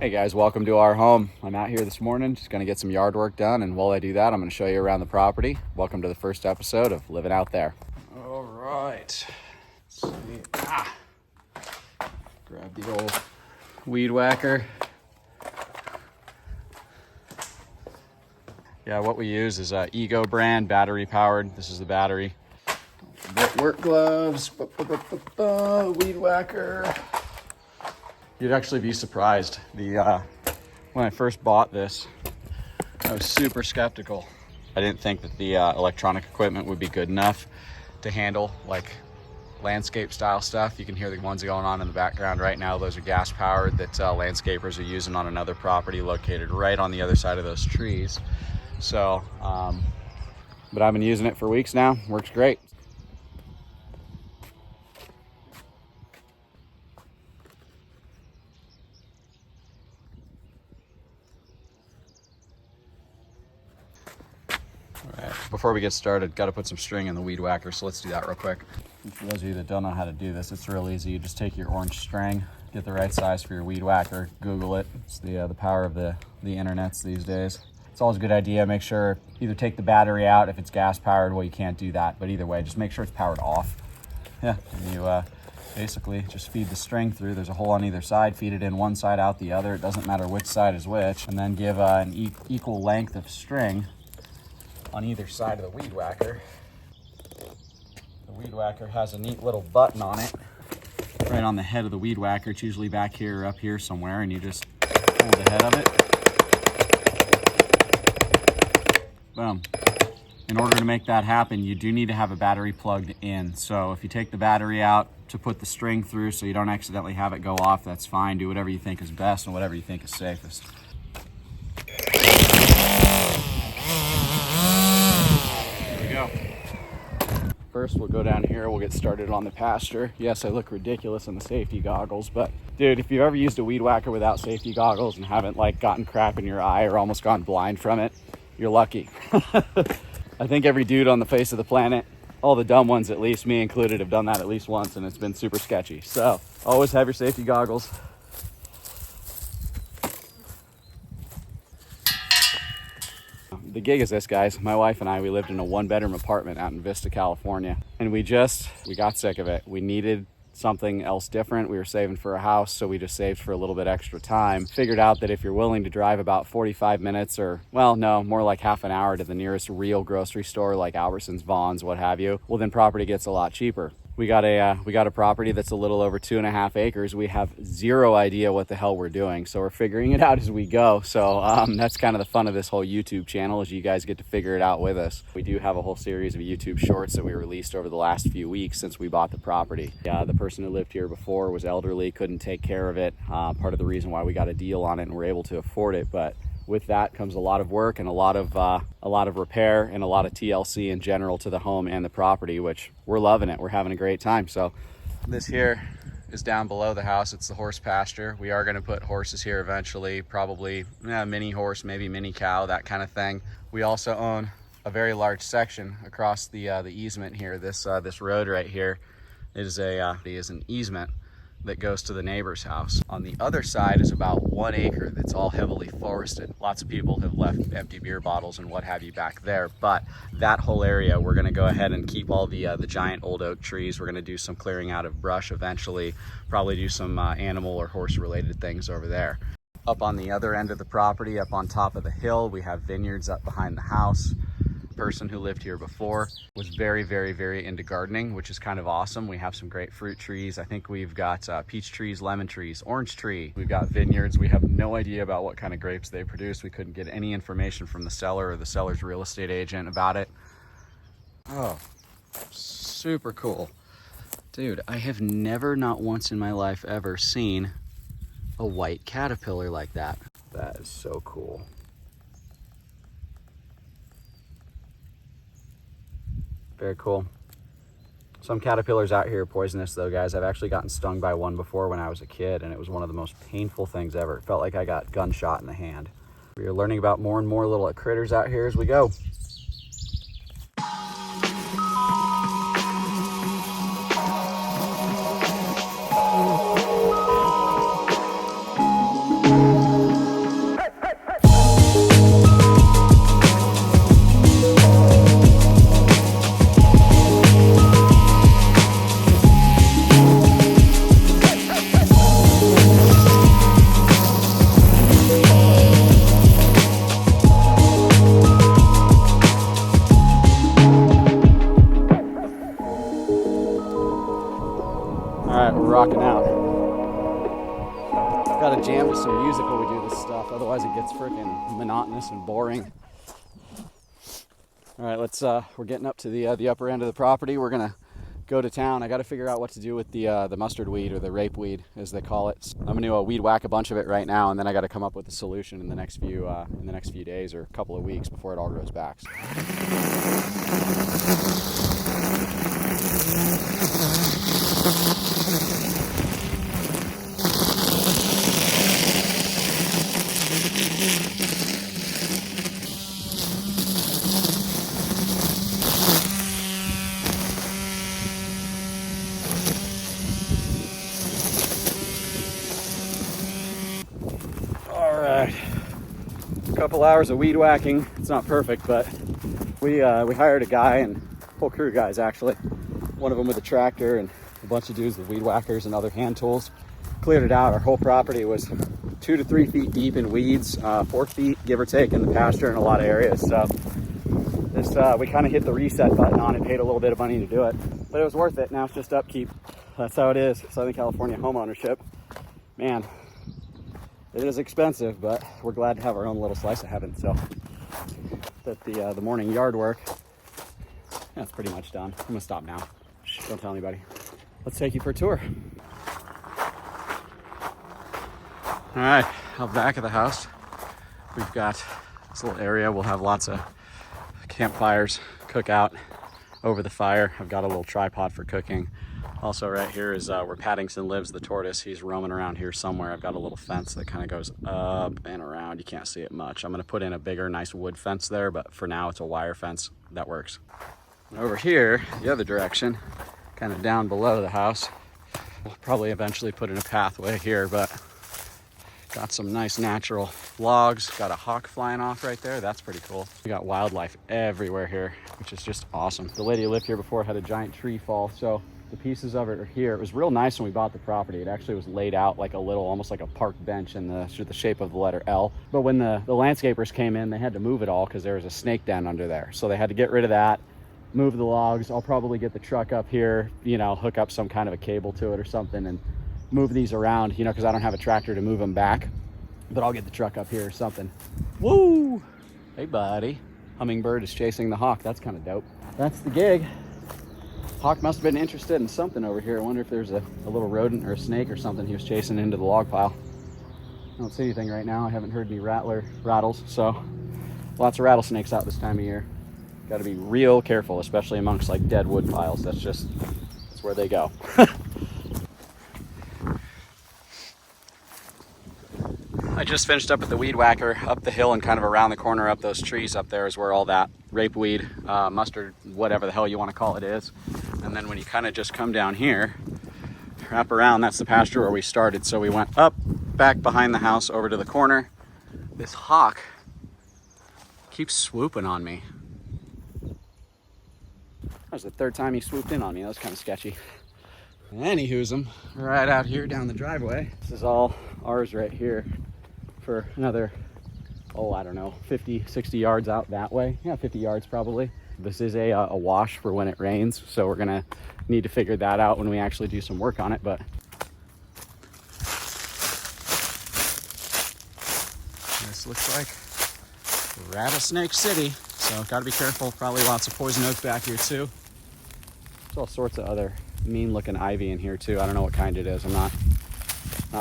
Hey guys, welcome to our home. I'm out here this morning, just gonna get some yard work done, and while I do that, I'm gonna show you around the property. Welcome to the first episode of Living Out There. All right, let's see. Grab the old weed whacker. Yeah, what we use is Ego brand, battery powered. This is the battery. Work gloves, weed whacker. You'd actually be surprised. When I first bought this, I was super skeptical. I didn't think that the electronic equipment would be good enough to handle like landscape style stuff. You can hear the ones going on in the background right now. Those are gas powered that landscapers are using on another property located right on the other side of those trees. So, but I've been using it for weeks now. Works great. Before we get started, got to put some string in the weed whacker, so let's do that real quick. For those of you that don't know how to do this, it's real easy. You just take your orange string, get the right size for your weed whacker, Google it. It's the power of the internets these days. It's always a good idea. Make sure either take the battery out. If it's gas powered, well, you can't do that, but either way, just make sure it's powered off. Yeah, and you basically just feed the string through. There's a hole on either side. Feed it in one side, out the other. It doesn't matter which side is which, and then give an equal length of string on either side of the weed whacker. The weed whacker has a neat little button on it right on the head of the weed whacker. It's usually back here or up here somewhere, and you just pull the head of it. Boom. In order to make that happen, you do need to have a battery plugged in. So if you take the battery out to put the string through so you don't accidentally have it go off, that's fine. Do whatever you think is best and whatever you think is safest. First, we'll go down here, we'll get started on the pasture. Yes, I look ridiculous in the safety goggles, but dude, if you've ever used a weed whacker without safety goggles and haven't like gotten crap in your eye or almost gone blind from it, you're lucky. I think every dude on the face of the planet, all the dumb ones at least, me included, have done that at least once, and it's been super sketchy. So always have your safety goggles. The gig is this, guys. My wife and I, we lived in a one-bedroom apartment out in Vista, California, and we got sick of it. We needed something else different. We were saving for a house, so we just saved for a little bit extra time. Figured out that if you're willing to drive about 45 minutes or, well, no, more like half an hour to the nearest real grocery store like Albertsons, Vaughn's, what have you, well, then property gets a lot cheaper. We got a property that's a little over 2.5 acres. We have zero idea what the hell we're doing, so we're figuring it out as we go. So that's kind of the fun of this whole YouTube channel, is you guys get to figure it out with us. We do have a whole series of YouTube shorts that we released over the last few weeks since we bought the property. The person who lived here before was elderly, couldn't take care of it. Part of the reason why we got a deal on it and were able to afford it, but with that comes a lot of work and a lot of repair and a lot of TLC in general to the home and the property, which we're loving it. We're having a great time. So this here is down below the house. It's the horse pasture. We are going to put horses here eventually, probably mini horse, maybe mini cow, that kind of thing. We also own a very large section across the easement here. This road right here is an easement that goes to the neighbor's house. On the other side is about 1 acre that's all heavily forested. Lots of people have left empty beer bottles and what have you back there, but that whole area, we're gonna go ahead and keep all the giant old oak trees. We're gonna do some clearing out of brush eventually, probably do some animal or horse related things over there. Up on the other end of the property, up on top of the hill, we have vineyards up behind the house. Person who lived here before was very, very, very into gardening, which is kind of awesome. We have some great fruit trees. I think we've got peach trees, lemon trees, orange tree. We've got vineyards. We have no idea about what kind of grapes they produce. We couldn't get any information from the seller or the seller's real estate agent about it. Oh, super cool. Dude, I have never, not once in my life ever, seen a white caterpillar like that. That is so cool. Very cool. Some caterpillars out here are poisonous though, guys. I've actually gotten stung by one before when I was a kid, and it was one of the most painful things ever. It felt like I got gunshot in the hand. We are learning about more and more little critters out here as we go. Alright, we're rocking out. Gotta jam to some music when we do this stuff, otherwise it gets freaking monotonous and boring. Alright, we're getting up to the upper end of the property. We're gonna go to town. I gotta figure out what to do with the mustard weed, or the rape weed as they call it. I'm gonna weed whack a bunch of it right now, and then I gotta come up with a solution in the next few days or a couple of weeks before it all grows back. A couple hours of weed whacking. It's not perfect, but we hired a guy, and whole crew of guys actually. One of them with a tractor and a bunch of dudes with weed whackers and other hand tools. Cleared it out. Our whole property was 2 to 3 feet deep in weeds, 4 feet give or take in the pasture in a lot of areas. So we kind of hit the reset button on it, paid a little bit of money to do it, but it was worth it. Now it's just upkeep. That's how it is. Southern California home ownership, man. It is expensive, but we're glad to have our own little slice of heaven. So that the morning yard work, that's pretty much done. I'm gonna stop now. Shh, don't tell anybody. Let's take you for a tour. All right, out back of the house, we've got this little area. We'll have lots of campfires, cook out over the fire. I've got a little tripod for cooking. Also right here is where Paddington lives, the tortoise. He's roaming around here somewhere. I've got a little fence that kind of goes up and around. You can't see it much. I'm gonna put in a bigger, nice wood fence there, but for now it's a wire fence. That works. Over here, the other direction, kind of down below the house, we'll probably eventually put in a pathway here, but got some nice natural logs. Got a hawk flying off right there. That's pretty cool. We got wildlife everywhere here, which is just awesome. The lady who lived here before had a giant tree fall, so the pieces of it are here. It was real nice when we bought the property. It actually was laid out like a little, almost like a park bench in the shape of the letter L. But when the landscapers came in, they had to move it all because there was a snake den under there. So they had to get rid of that, move the logs. I'll probably get the truck up here, hook up some kind of a cable to it or something and move these around, because I don't have a tractor to move them back. But I'll get the truck up here or something. Woo! Hey, buddy. Hummingbird is chasing the hawk. That's kind of dope. That's the gig. Hawk must have been interested in something over here. I wonder if there's a little rodent or a snake or something he was chasing into the log pile. I don't see anything right now. I haven't heard any rattles, so lots of rattlesnakes out this time of year. Got to be real careful, especially amongst like dead wood piles. That's where they go. I just finished up with the weed whacker up the hill and kind of around the corner up those trees up there is where all that rape weed, mustard, whatever the hell you want to call it is. And then when you kind of just come down here, wrap around, that's the pasture where we started. So we went up, back behind the house over to the corner. This hawk keeps swooping on me. That was the third time he swooped in on me. That was kind of sketchy. Anywho's right out here down the driveway. This is all ours right here for another, I don't know, 50, 60 yards out that way. Yeah, 50 yards probably. This is a wash for when it rains, so we're gonna need to figure that out when we actually do some work on it. But this looks like Rattlesnake City, so gotta be careful. Probably lots of poison oak back here too. There's all sorts of other mean looking ivy in here too. I don't know what kind it is. I'm not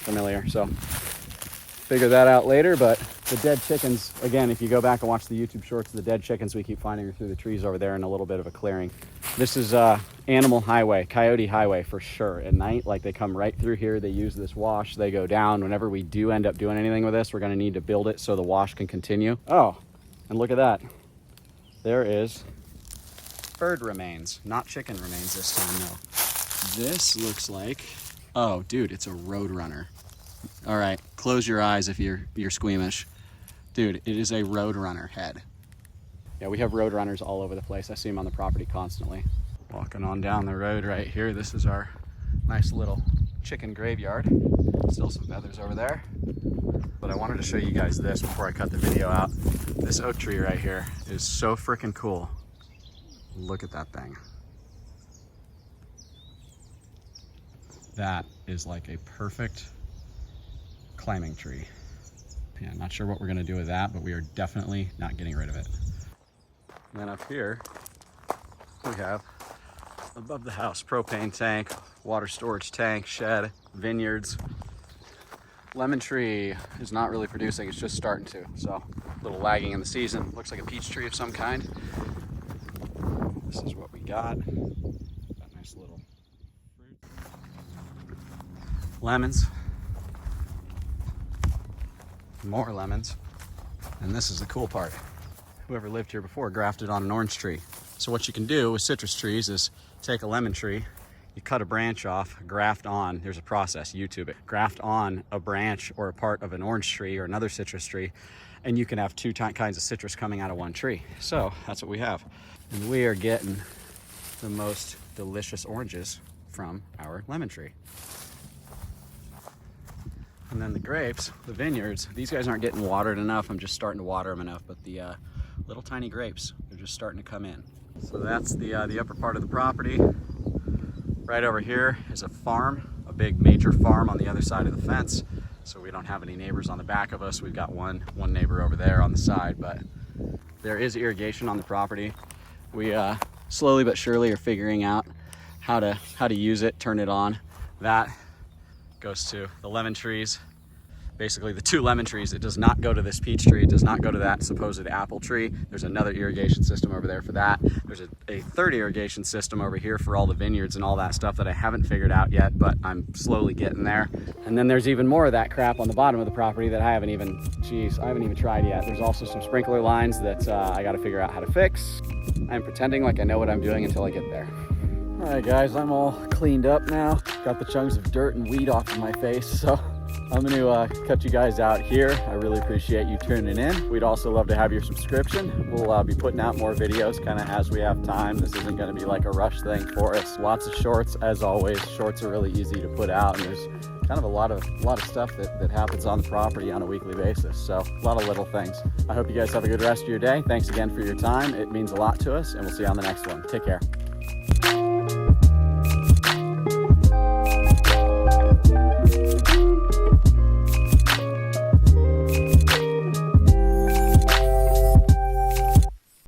familiar, so figure that out later. But the dead chickens, again, if you go back and watch the YouTube shorts, the dead chickens we keep finding are through the trees over there in a little bit of a clearing. This is animal highway, coyote highway for sure. At night, like they come right through here, they use this wash, they go down. Whenever we do end up doing anything with this, we're gonna need to build it so the wash can continue. Oh, and look at that. There is bird remains, not chicken remains this time, no. This looks like, oh dude, it's a roadrunner. All right, close your eyes if you're squeamish. Dude, it is a roadrunner head. Yeah, we have roadrunners all over the place. I see them on the property constantly. Walking on down the road right here, this is our nice little chicken graveyard. Still some feathers over there. But I wanted to show you guys this before I cut the video out. This oak tree right here is so freaking cool. Look at that thing. That is like a perfect climbing tree. Yeah, not sure what we're gonna do with that, but we are definitely not getting rid of it. And then up here, we have above the house, propane tank, water storage tank, shed, vineyards. Lemon tree is not really producing, it's just starting to. So a little lagging in the season. Looks like a peach tree of some kind. This is what we got. Got nice little fruit. Lemons. More lemons. And this is the cool part. Whoever lived here before grafted on an orange tree. So what you can do with citrus trees is take a lemon tree, you cut a branch off, graft on, there's a process, YouTube it, graft on a branch or a part of an orange tree or another citrus tree, and you can have two kinds of citrus coming out of one tree. So that's what we have. And we are getting the most delicious oranges from our lemon tree. And then the grapes, the vineyards, these guys aren't getting watered enough. I'm just starting to water them enough, but the little tiny grapes, they're just starting to come in. So that's the upper part of the property. Right over here is a farm, a big major farm on the other side of the fence. So we don't have any neighbors on the back of us. We've got one neighbor over there on the side, but there is irrigation on the property. We slowly but surely are figuring out how to use it, turn it on. That goes to the lemon trees. Basically the two lemon trees. It does not go to this peach tree. It does not go to that supposed apple tree. There's another irrigation system over there for that. There's a third irrigation system over here for all the vineyards and all that stuff that I haven't figured out yet, but I'm slowly getting there. And then there's even more of that crap on the bottom of the property that I haven't even tried yet. There's also some sprinkler lines that I got to figure out how to fix. I'm pretending like I know what I'm doing until I get there. All right, guys, I'm all cleaned up now. Got the chunks of dirt and weed off of my face, so I'm going to cut you guys out here. I really appreciate you tuning in. We'd also love to have your subscription. We'll be putting out more videos kind of as we have time. This isn't going to be like a rush thing for us. Lots of shorts, as always. Shorts are really easy to put out, and there's kind of a lot of stuff that happens on the property on a weekly basis. So a lot of little things. I hope you guys have a good rest of your day. Thanks again for your time. It means a lot to us, and we'll see you on the next one. Take care.